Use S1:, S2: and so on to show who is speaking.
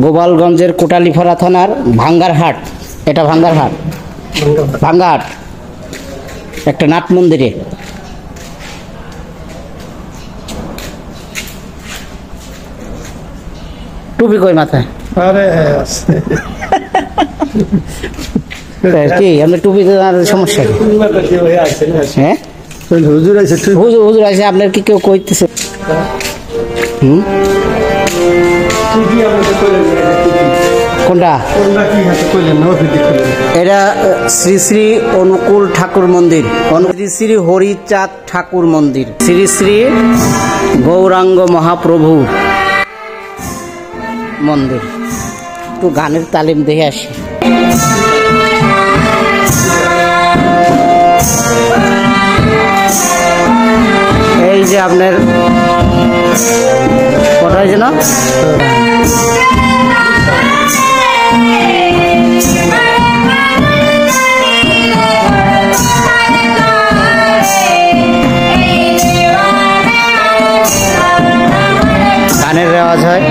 S1: গোপালগঞ্জের কোটালীপাড়া থানার ভাঙ্গারহাট, এটা ভাঙ্গারহাট, ভাঙ্গারহাট একটা নাট মন্দিরে টুপি কই মাথায়?
S2: আরে
S1: কি আপনার টুপিতে সমস্যা? হ্যাঁ
S2: হুজুর আছে,
S1: হুজুর হুজুর আছে, আপনার কি কেউ কইতেছে? কোনটা? এটা শ্রী শ্রী অনুকূল ঠাকুর মন্দির, শ্রী শ্রী হরিচাঁদ ঠাকুর মন্দির, শ্রী শ্রী গৌরাঙ্গ মহাপ্রভু মন্দির। একটু গানের তালিম দেখে আসি। এই যে আপনার কোথায় যেন গানের রেওয়াজ হয়।